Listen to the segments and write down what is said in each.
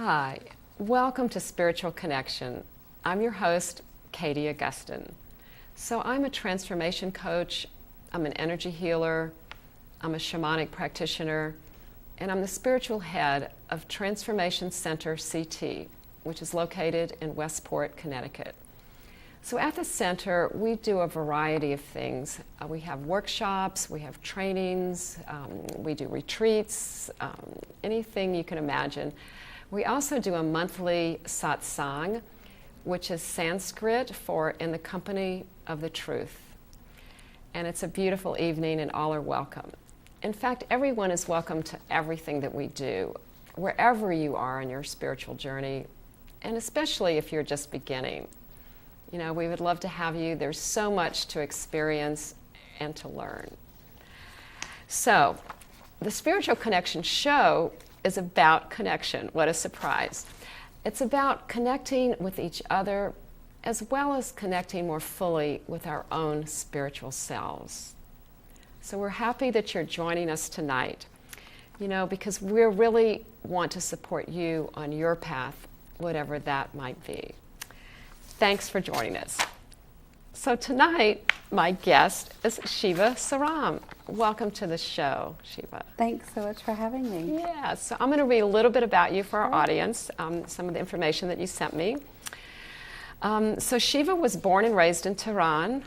Hi, welcome to Spiritual Connection. I'm your host, Katie Augustyn. So I'm a transformation coach, I'm an energy healer, I'm a shamanic practitioner, and I'm the spiritual head of Transformation Center CT, which is located in Westport, Connecticut. So at the center, we do a variety of things. We have workshops, we have trainings, we do retreats, anything you can imagine. We also do a monthly satsang, which is Sanskrit for in the company of the truth. And it's a beautiful evening and all are welcome. In fact, everyone is welcome to everything that we do, wherever you are on your spiritual journey, and especially if you're just beginning. You know, we would love to have you. There's so much to experience and to learn. So, the Spiritual Connection show is about connection. What a surprise. It's about connecting with each other as well as connecting more fully with our own spiritual selves. So we're happy that you're joining us tonight, you know, because we really want to support you on your path, whatever that might be. Thanks for joining us. So tonight, my guest is Shiva Sarram. Welcome to the show, Shiva. Thanks so much for having me. Yeah, so I'm going to read a little bit about you for our audience, some of the information that you sent me. So Shiva was born and raised in Tehran,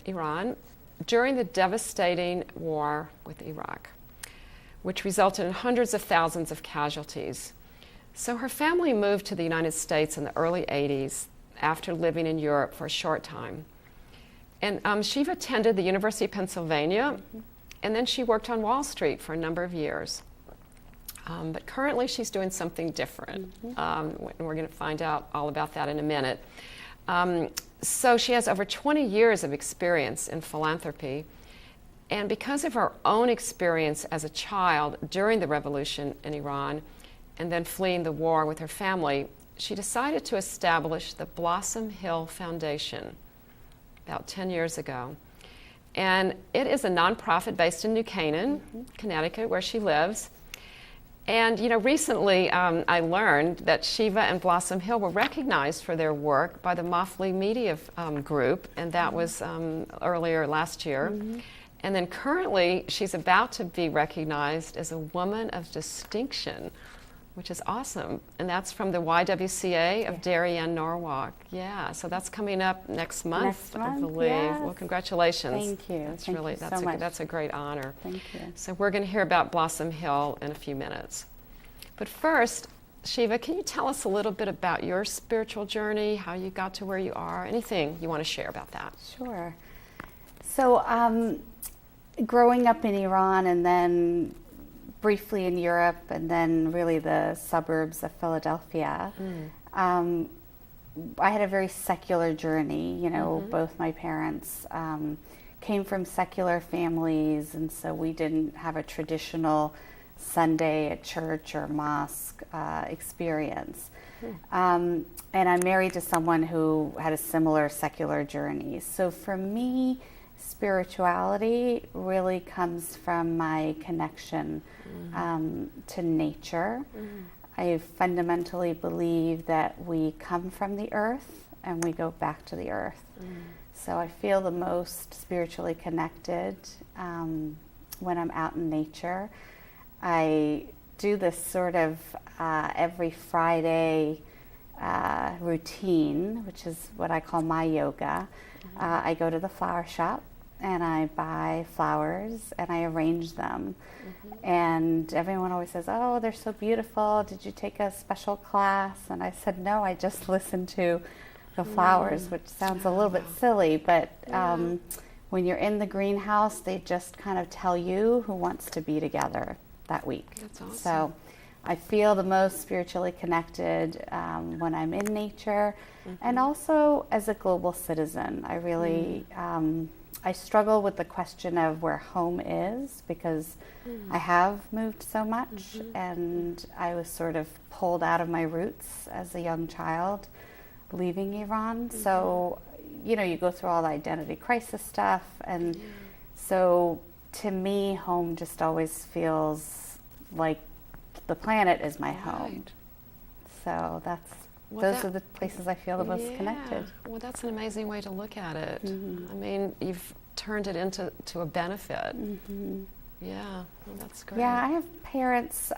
Iran, during the devastating war with Iraq, which resulted in hundreds of thousands of casualties. So her family moved to the United States in the early 80s after living in Europe for a short time. And Shiva attended the University of Pennsylvania, and then she worked on Wall Street for a number of years. But currently she's doing something different. And we're going to find out all about that in a minute. So she has over 20 years of experience in philanthropy. And because of her own experience as a child during the revolution in Iran, and then fleeing the war with her family, she decided to establish the Blossom Hill Foundation about 10 years ago. And it is a nonprofit based in New Canaan, Connecticut, where she lives. And, you know, recently I learned that Shiva and Blossom Hill were recognized for their work by the Moffley Media Group, and that was earlier last year. And then currently she's about to be recognized as a woman of distinction, which is awesome. And that's from the YWCA of Darien, Norwalk. Yeah, so that's coming up next month, I believe. Yes. Well, congratulations. Thank you. That's Thank really, you that's so much. That's a great honor. Thank you. So we're going to hear about Blossom Hill in a few minutes. But first, Shiva, can you tell us a little bit about your spiritual journey, how you got to where you are, anything you want to share about that? Sure. So growing up in Iran and then briefly in Europe and then really the suburbs of Philadelphia, I had a very secular journey. You know, both my parents came from secular families, and so we didn't have a traditional Sunday at church or mosque experience. And I'm married to someone who had a similar secular journey. So for me, spirituality really comes from my connection to nature. I fundamentally believe that we come from the earth and we go back to the earth. So I feel the most spiritually connected when I'm out in nature. I do this sort of every Friday routine, which is what I call my yoga. I go to the flower shop and I buy flowers and I arrange them. And everyone always says, oh, they're so beautiful. Did you take a special class? And I said, no, I just listened to the flowers, which sounds a little bit silly, but when you're in the greenhouse, they just kind of tell you who wants to be together that week. That's awesome. So I feel the most spiritually connected when I'm in nature, and also as a global citizen. I really, I struggle with the question of where home is because I have moved so much, and I was sort of pulled out of my roots as a young child leaving Iran. So, you know, you go through all the identity crisis stuff, and so to me, home just always feels like the planet is my home. So those are the places I feel the most connected. Well, that's an amazing way to look at it. Mm-hmm. I mean, you've turned it into a benefit. Mm-hmm. Yeah, well, that's great. Yeah, I have parents,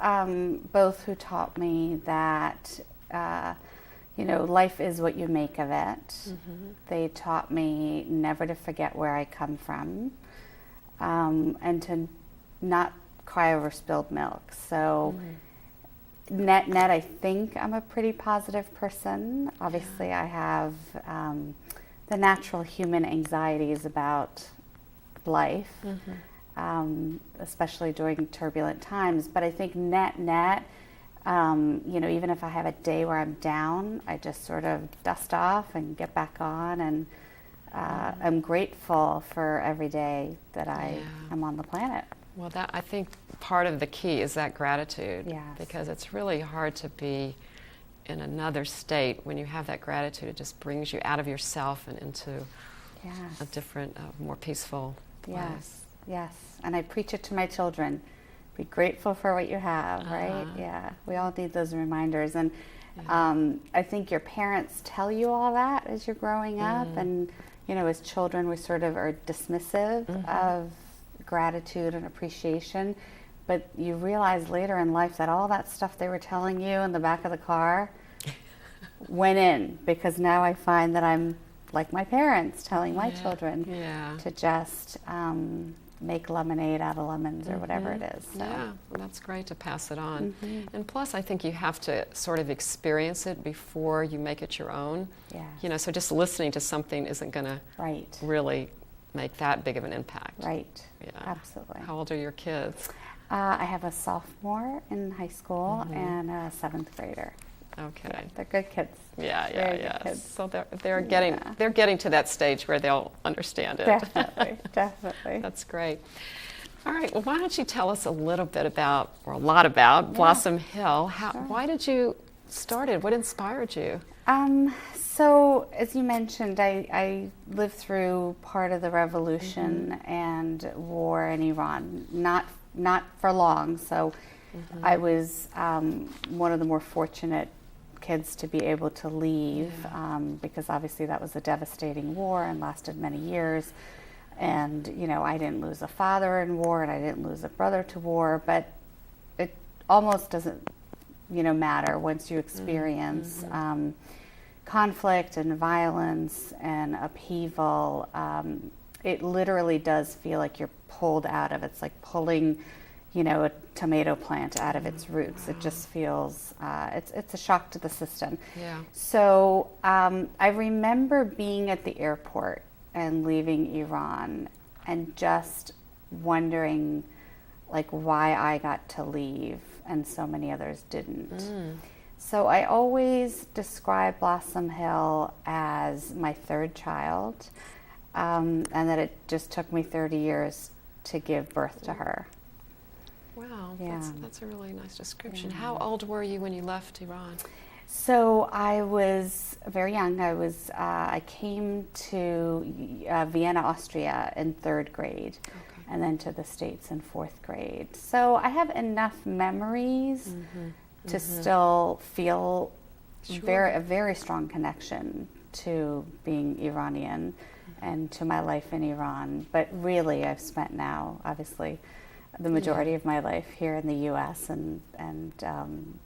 both who taught me that, life is what you make of it. Mm-hmm. They taught me never to forget where I come from, and to not cry over spilled milk. So net, I think I'm a pretty positive person. Obviously, I have the natural human anxieties about life. Especially during turbulent times. But I think net, even if I have a day where I'm down, I just sort of dust off and get back on, and I'm grateful for every day that I am on the planet. Well, I think part of the key is that gratitude. Yes. Because it's really hard to be in another state when you have that gratitude. It just brings you out of yourself and into a different, more peaceful place. Yes, and I preach it to my children. Be grateful for what you have, right? Yeah, we all need those reminders. And I think your parents tell you all that as you're growing up. And, as children, we sort of are dismissive of gratitude and appreciation. But you realize later in life that all that stuff they were telling you in the back of the car went in, because now I find that I'm like my parents telling my children to just make lemonade out of lemons or whatever it is. So. Yeah, well, that's great to pass it on. And plus, I think you have to sort of experience it before you make it your own. Yeah. So just listening to something isn't going to really make that big of an impact. Right. Yeah. Absolutely. How old are your kids? I have a sophomore in high school and a 7th grader. Okay. Yeah, they're good kids. Yeah. Good kids. So they're getting to that stage where they'll understand it. Definitely. That's great. All right. Well, why don't you tell us a little bit about, or a lot about, Blossom Hill? Why did you start it? What inspired you? So, as you mentioned, I lived through part of the revolution and war in Iran. Not for long. So, I was one of the more fortunate kids to be able to leave, because obviously that was a devastating war and lasted many years. And, I didn't lose a father in war, and I didn't lose a brother to war, but it almost doesn't, matter once you experience conflict and violence and upheaval. It literally does feel like you're pulled out of it. It's like pulling, a tomato plant out of its roots. It just feels, it's a shock to the system. Yeah. So I remember being at the airport and leaving Iran and just wondering, why I got to leave and so many others didn't. So I always describe Blossom Hill as my third child, and that it just took me 30 years to give birth to her. Wow, Yeah. that's a really nice description. How old were you when you left Iran? So I was very young. I came to Vienna, Austria in 3rd grade, and then to the States in 4th grade. So I have enough memories to still feel a very strong connection to being Iranian and to my life in Iran. But really, I've spent now, obviously, the majority of my life here in the U.S. and I'm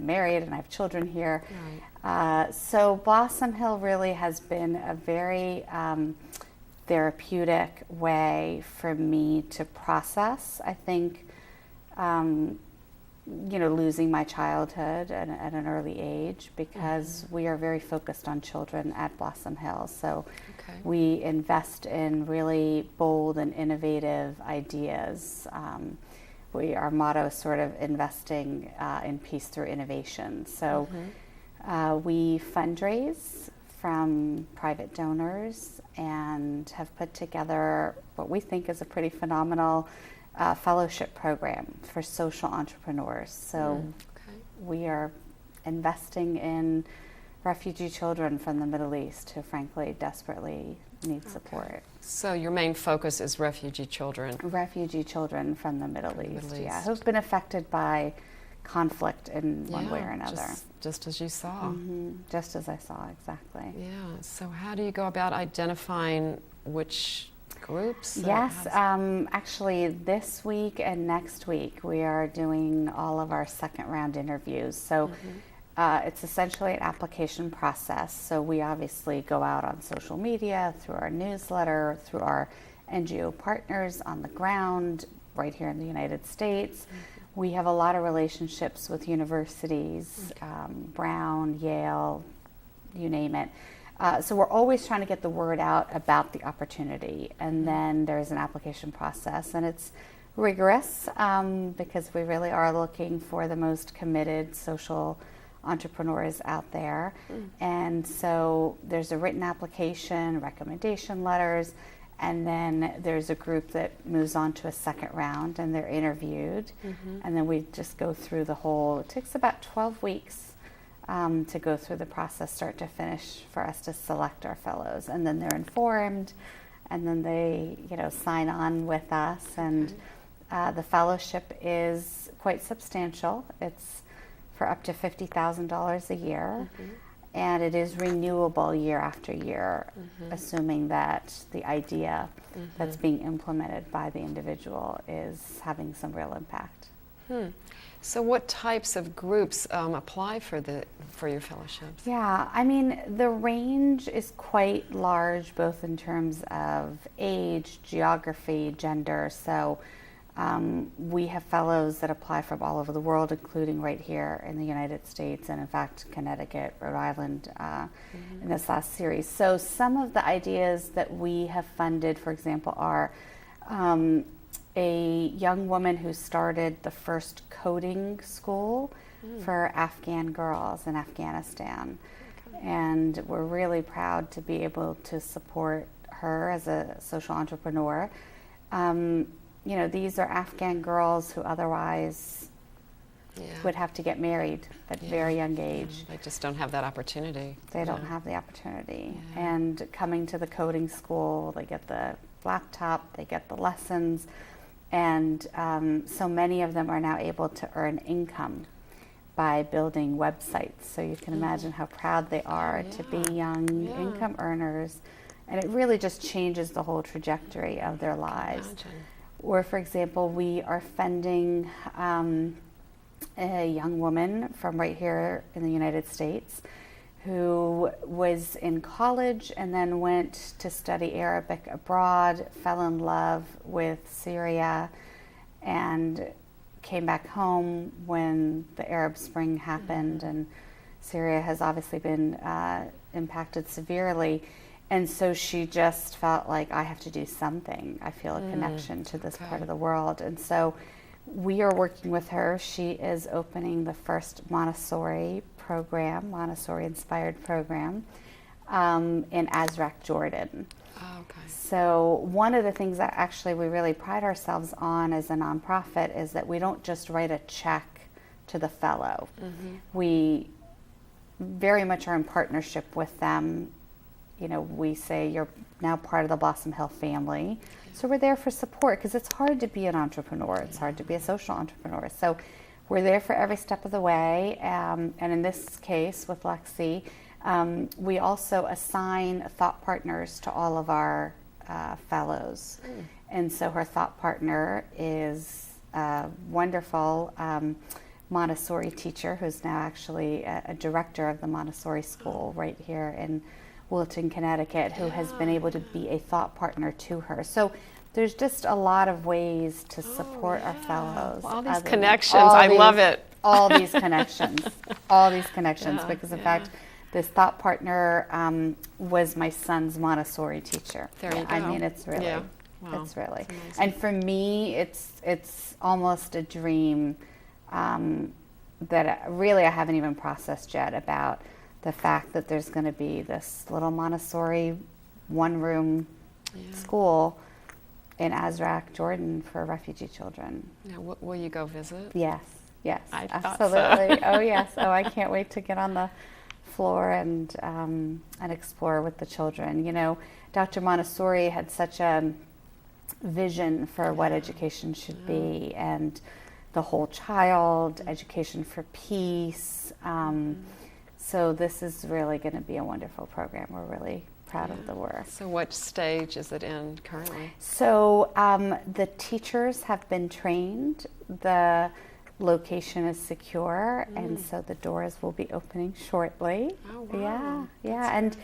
married and I have children here. Right. So Blossom Hill really has been a very therapeutic way for me to process, I think, losing my childhood at an early age, because we are very focused on children at Blossom Hill. So we invest in really bold and innovative ideas. Our motto is sort of investing in peace through innovation. So we fundraise from private donors and have put together what we think is a pretty phenomenal fellowship program for social entrepreneurs. So we are investing in refugee children from the Middle East who frankly desperately need support. So your main focus is refugee children? Refugee children from the Middle East, who've been affected by conflict in one way or another. Just as you saw. Just as I saw, exactly. Yeah. So how do you go about identifying which groups? Yes, actually this week and next week we are doing all of our second round interviews. So it's essentially an application process. So we obviously go out on social media, through our newsletter, through our NGO partners on the ground right here in the United States. We have a lot of relationships with universities, Brown, Yale, you name it. So we're always trying to get the word out about the opportunity. And then there's an application process, and it's rigorous because we really are looking for the most committed social entrepreneurs out there. And so there's a written application, recommendation letters, and then there's a group that moves on to a second round and they're interviewed. And then we just go through the whole, it takes about 12 weeks to go through the process start to finish for us to select our fellows. And then they're informed, and then they sign on with us. And the fellowship is quite substantial. It's for up to $50,000 a year. And it is renewable year after year, assuming that the idea that's being implemented by the individual is having some real impact. So what types of groups apply for your fellowships? Yeah, I mean, the range is quite large, both in terms of age, geography, gender. So we have fellows that apply from all over the world, including right here in the United States, and in fact, Connecticut, Rhode Island in this last series. So some of the ideas that we have funded, for example, are a young woman who started the first coding school for Afghan girls in Afghanistan. And we're really proud to be able to support her as a social entrepreneur. These are Afghan girls who otherwise would have to get married at a very young age. They just don't have that opportunity. They don't have the opportunity. And coming to the coding school, they get the laptop, they get the lessons, and so many of them are now able to earn income by building websites. So you can imagine how proud they are to be young income earners, and it really just changes the whole trajectory of their lives. Or, for example, we are funding a young woman from right here in the United States who was in college and then went to study Arabic abroad, fell in love with Syria, and came back home when the Arab Spring happened, and Syria has obviously been impacted severely. And so she just felt like, I have to do something. I feel a connection to this part of the world. And so we are working with her. She is opening the first Montessori program, Montessori-inspired program, in Azraq, Jordan. So one of the things that actually we really pride ourselves on as a nonprofit is that we don't just write a check to the fellow. We very much are in partnership with them. We say you're now part of the Blossom Hill family. So we're there for support, because it's hard to be an entrepreneur. It's hard to be a social entrepreneur. So we're there for every step of the way. And in this case with Lexi, we also assign thought partners to all of our fellows. And so her thought partner is a wonderful Montessori teacher who's now actually a director of the Montessori school right here in Wilton, Connecticut, who has been able to be a thought partner to her. So there's just a lot of ways to support our fellows. All these connections, I love it. All these connections, because in fact, this thought partner was my son's Montessori teacher. There you go. I mean, it's really, it's really. And for me, it's almost a dream that really I haven't even processed yet, about the fact that there's going to be this little Montessori one-room school in Azraq, Jordan, for refugee children. Now, will you go visit? Yes, I absolutely. Oh, yes. Oh, I can't wait to get on the floor and explore with the children. Dr. Montessori had such a vision for what education should be, and the whole child, education for peace. So this is really going to be a wonderful program. We're really proud of the work. So what stage is it in currently? So the teachers have been trained. The location is secure, and so the doors will be opening shortly. Oh, wow. Yeah. And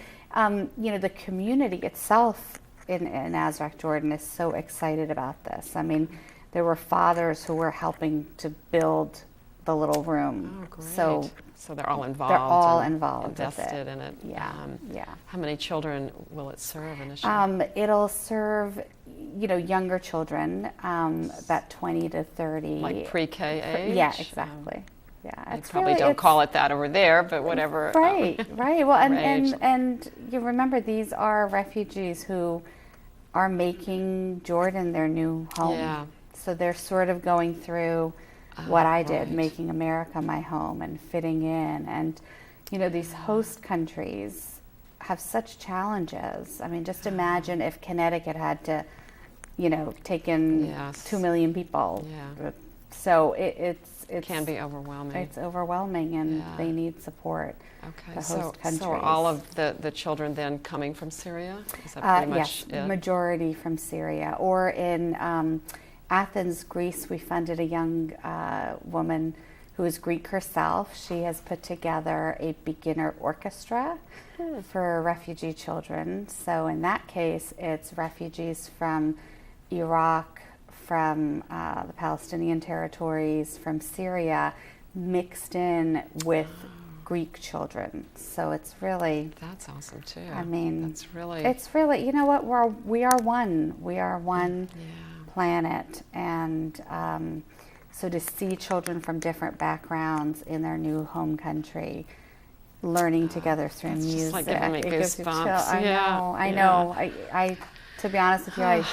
the community itself in Azraq, Jordan, is so excited about this. I mean, there were fathers who were helping to build the little room. Oh, great. So they're all involved. They're all involved invested in it. Yeah. How many children will it serve initially? It'll serve, younger children, about 20 to 30. Like pre-K age? Yeah, exactly. They probably don't call it that over there, but whatever. Right. Well, age. and you remember, these are refugees who are making Jordan their new home. Yeah. So they're sort of going through what I did, right. making America my home and fitting in. And, these host countries have such challenges. I mean, just imagine if Connecticut had to, take in 2 million people. Yeah. So it can be overwhelming. It's overwhelming, and they need support. Okay, The host countries. So are all of the children then coming from Syria? Is that pretty much yes, it? Majority from Syria. Or in Athens, Greece, we funded a young woman who is Greek herself. She has put together a beginner orchestra for refugee children. So in that case, it's refugees from Iraq, from the Palestinian territories, from Syria, mixed in with Greek children. So it's really... That's awesome too. I mean, it's really, you know what, we are one. We are one planet. And so to see children from different backgrounds in their new home country, learning together through it's music. Just like giving me goosebumps. I know. I to be honest with you, I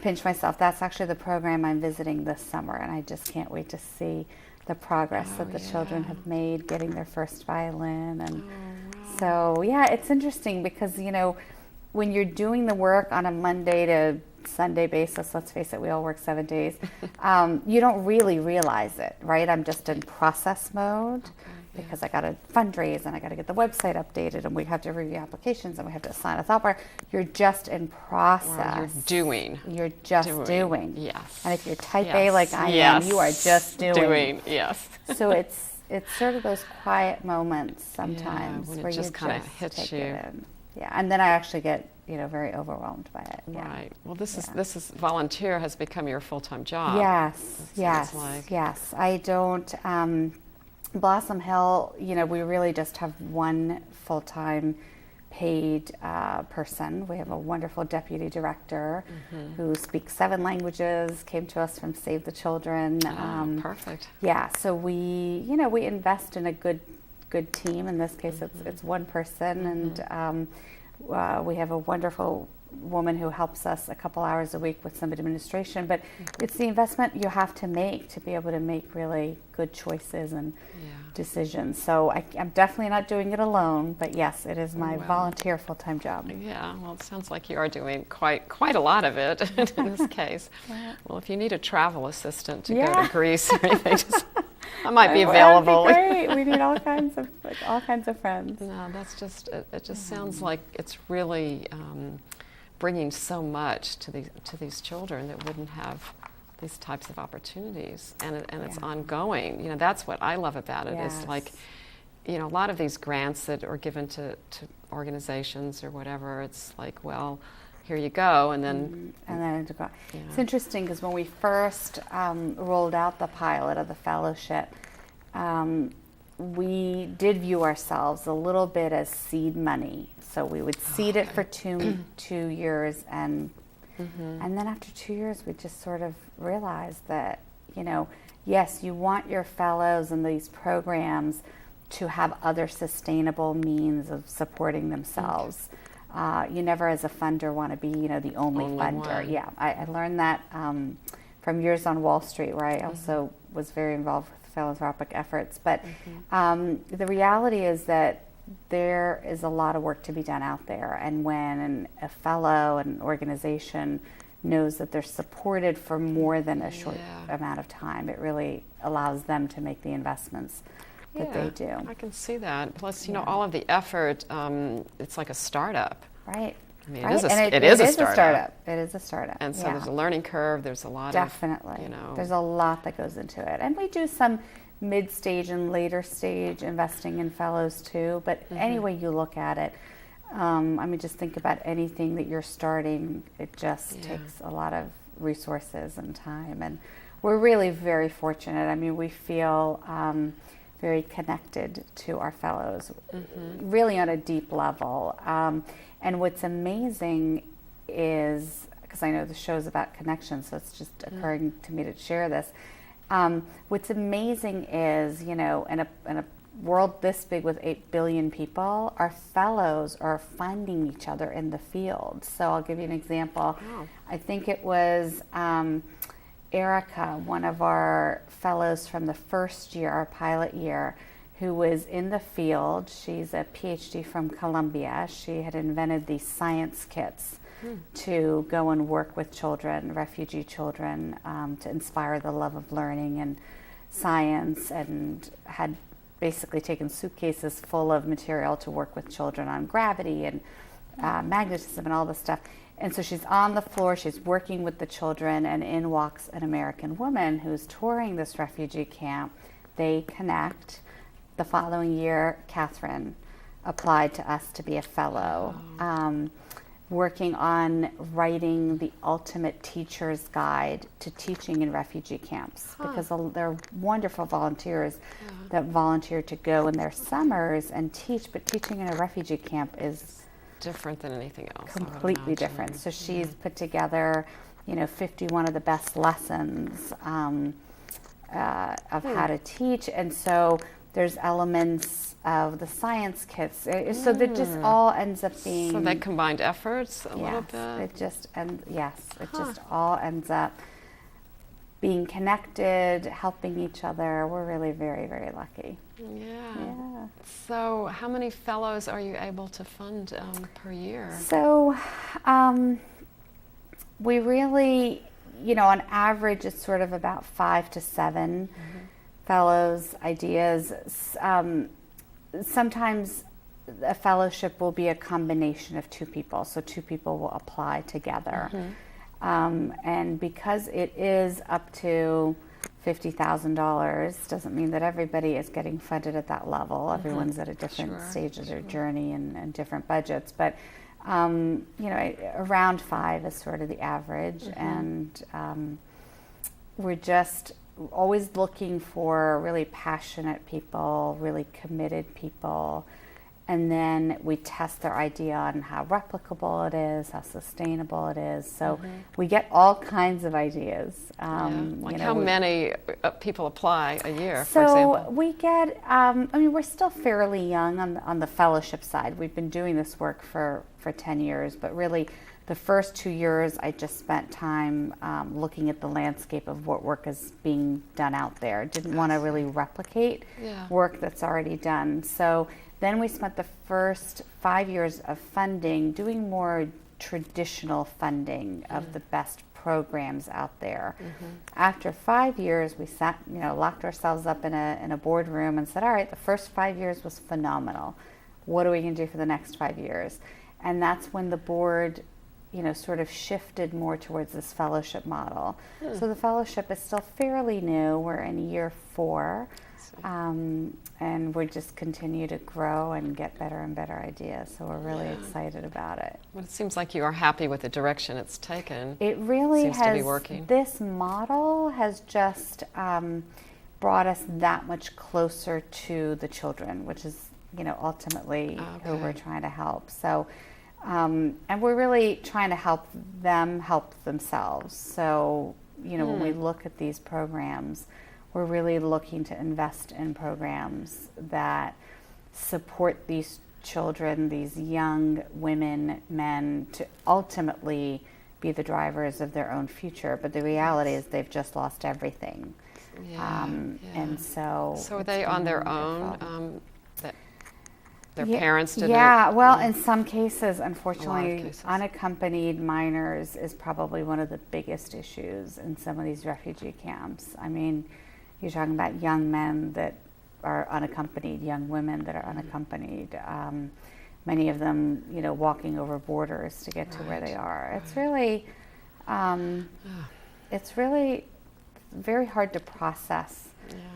pinch myself. That's actually the program I'm visiting this summer, and I just can't wait to see the progress that the children have made getting their first violin. And so, it's interesting because, when you're doing the work on a Monday to Sunday basis, let's face it, we all work 7 days, you don't really realize it, right? I'm just in process mode. Because I got to fundraise and I got to get the website updated and we have to review applications and we have to assign a software. You're just in process. Well, you're doing. You're just doing. Yes. And if you're type A like I am, you are just doing. Yes. So it's sort of those quiet moments sometimes when it where just you kind of just hits take you. it in. Yeah, and then I actually get very overwhelmed by it. Yeah. Right. Well, this is volunteer has become your full-time job. Yes. I don't. Blossom Hill, we really just have one full-time paid person. We have a wonderful deputy director who speaks 7 languages, came to us from Save the Children. Perfect. Yeah, so we invest in a good team. In this case, it's one person, and we have a wonderful woman who helps us a couple hours a week with some administration, but it's the investment you have to make to be able to make really good choices and decisions. So I'm definitely not doing it alone, but yes, it is my volunteer full-time job. Yeah, well, it sounds like you are doing quite a lot of it in this case. Well, if you need a travel assistant to go to Greece or anything, I might be available. That'd be great. We need all kinds of friends. No, that's just it. Just sounds like it's really bringing so much to these children that wouldn't have these types of opportunities, and it's ongoing. That's what I love about it. Is like, a lot of these grants that are given to organizations or whatever. It's like, well, here you go, and then it's interesting because when we first rolled out the pilot of the fellowship, we did view ourselves a little bit as seed money. So we would seed it for 2 years, and then after 2 years, we just sort of realized that, yes, you want your fellows in these programs to have other sustainable means of supporting themselves. You never, as a funder, want to be, the only funder. One. Yeah, I learned that from years on Wall Street, where I also was very involved with philanthropic efforts. But the reality is that there is a lot of work to be done out there, and when a fellow, an organization knows that they're supported for more than a short amount of time. It really allows them to make the investments that they do. I can see that. Plus, you know, all of the effort, it's like a startup. Right. I mean, right. it is a startup. It is a startup. And so there's a learning curve. There's a lot Definitely. You know. There's a lot that goes into it. And we do some mid-stage and later stage investing in fellows too. But any way you look at it, I mean, just think about anything that you're starting. It just takes a lot of resources and time. And we're really very fortunate. I mean, we feel very connected to our fellows, really on a deep level. And what's amazing is, because I know the show's about connection, so it's just occurring to me to share this. What's amazing is, you know, in a world this big with 8 billion people, our fellows are finding each other in the field. So I'll give you an example. Wow. I think it was Erica, one of our fellows from the first year, our pilot year, who was in the field. She's a PhD from Columbia. She had invented these science kits to go and work with children, refugee children, to inspire the love of learning and science, and had basically taken suitcases full of material to work with children on gravity and magnetism and all this stuff. And so she's on the floor, she's working with the children, and in walks an American woman who's touring this refugee camp. They connect. The following year, Catherine applied to us to be a fellow, working on writing the ultimate teacher's guide to teaching in refugee camps, because they're wonderful volunteers that volunteer to go in their summers and teach, but teaching in a refugee camp is different than anything else. Completely different. So she's put together, you know, 51 of the best lessons of how to teach. And so there's elements of the science kits. So that just all ends up being... So they combined efforts a little bit? It just all ends up being connected, helping each other. We're really very, very lucky. Yeah. So how many fellows are you able to fund per year? So we really, you know, on average it's sort of about 5 to 7 fellows, ideas. Sometimes a fellowship will be a combination of 2 people, so 2 people will apply together. And because it is up to $50,000, doesn't mean that everybody is getting funded at that level. Everyone's at a different stage of their journey and different budgets. But, you know, around 5 is sort of the average. And we're just always looking for really passionate people, really committed people. And then we test their idea on how replicable it is, how sustainable it is. So we get all kinds of ideas. Like, you know, how many people apply a year, so for example? So we get, I mean, we're still fairly young on the fellowship side. We've been doing this work for 10 years, but really the first 2 years I just spent time looking at the landscape of what work is being done out there. Didn't want to really replicate work that's already done. So then we spent the first 5 years of funding doing more traditional funding of the best programs out there. After 5 years, we sat, you know, locked ourselves up in a boardroom and said, all right, the first 5 years was phenomenal. What are we going to do for the next 5 years? And that's when the board, you know, sort of shifted more towards this fellowship model. So the fellowship is still fairly new. We're in year 4. And we just continue to grow and get better and better ideas. So we're really excited about it. Well, it seems like you are happy with the direction it's taken. It really seems to be working. This model has just brought us that much closer to the children, which is, you know, ultimately who we're trying to help. So, and we're really trying to help them help themselves. So, you know, when we look at these programs, we're really looking to invest in programs that support these children, these young women, men, to ultimately be the drivers of their own future. But the reality is they've just lost everything. And so... So are they on their own? their parents didn't. Yeah, well, in some cases, unfortunately, cases. unaccompanied minors is probably one of the biggest issues in some of these refugee camps. I mean, you're talking about young men that are unaccompanied, young women that are unaccompanied. Many of them, walking over borders to get to where they are. It's really very hard to process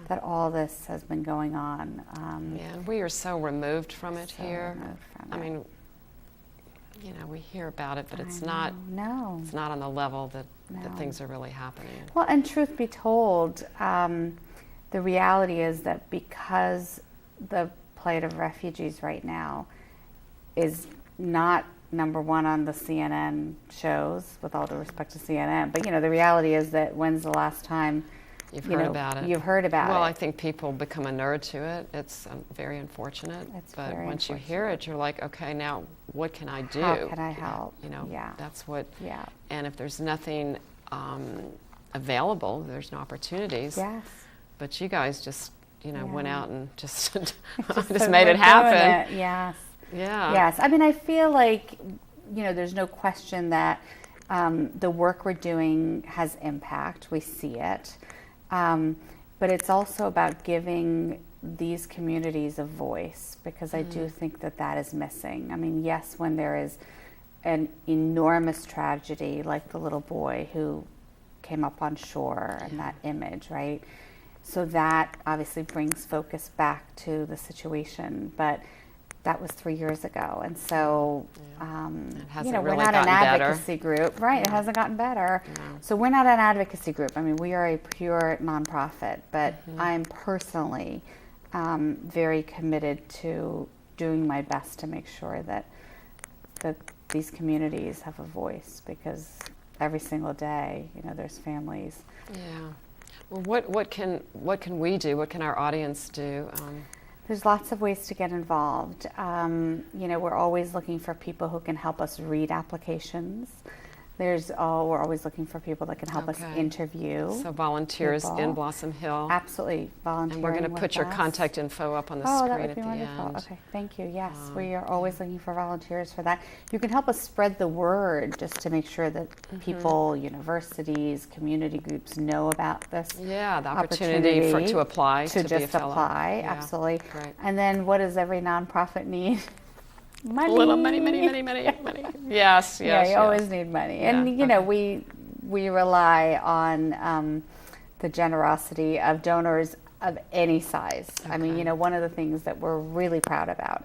that all this has been going on. And we are so removed from it here. I mean, we hear about it, but it's not. No, it's not on the level that things are really happening. Well, and truth be told, the reality is that because the plight of refugees right now is not number one on the CNN shows, with all due respect to CNN, but the reality is that when's the last time you've heard about it? You've heard about it. Well, I think people become inured to it. It's very unfortunate. But once you hear it, you're like, okay, now what can I do? How can I help? That's what. Yeah. And if there's nothing available, there's no opportunities. Yes. But you guys just, went out and just just made it happen. Yes. Yeah. Yes. I mean, I feel like, there's no question that the work we're doing has impact. We see it. But it's also about giving these communities a voice, because I do think that is missing. I mean, yes, when there is an enormous tragedy like the little boy who came up on shore and that image, right? So that obviously brings focus back to the situation. But that was 3 years ago. And so, we're not an advocacy group. Right, it hasn't gotten better. No. So we're not an advocacy group. I mean, we are a pure nonprofit, but I'm personally very committed to doing my best to make sure that these communities have a voice, because every single day, there's families. Yeah. Well, what can we do? What can our audience do? There's lots of ways to get involved. We're always looking for people who can help us read applications. We're always looking for people that can help us interview. So volunteers people. In Blossom Hill. Absolutely, volunteering. And we're going to put your contact info up on the screen that would at be the wonderful. end. Okay, thank you. Yes, we are always looking for volunteers for that. You can help us spread the word, just to make sure that people, universities, community groups know about this. Yeah, the opportunity to apply to be just a fellow. apply. Yeah, absolutely. right. And then, what does every nonprofit need? Money. A little money. Yes. Yeah, you always need money. And, we rely on the generosity of donors of any size. Okay. I mean, one of the things that we're really proud about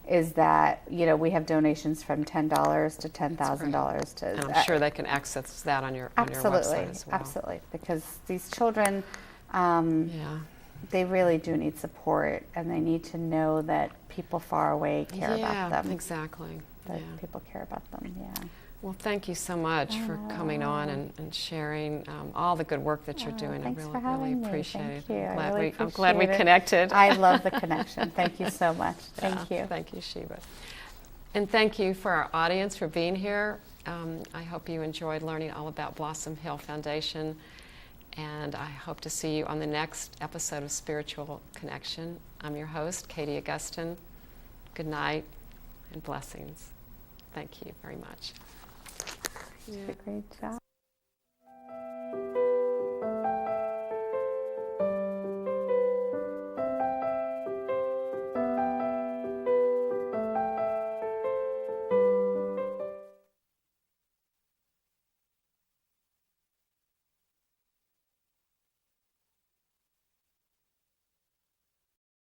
is that, we have donations from $10 to $10,000 to... And I'm sure they can access that on your website as well. Absolutely, because these children... they really do need support, and they need to know that people far away care about them. Exactly. That people care about them, Well, thank you so much for coming on and sharing all the good work that you're doing. Thanks I for having me. appreciate Thank you. it. I'm glad we connected. I love the connection. Thank you so much. Thank you. Thank you, Shiva. And thank you for our audience for being here. I hope you enjoyed learning all about Blossom Hill Foundation. And I hope to see you on the next episode of Spiritual Connection. I'm your host, Katie Augustyn. Good night and blessings. Thank you very much. You did a great job.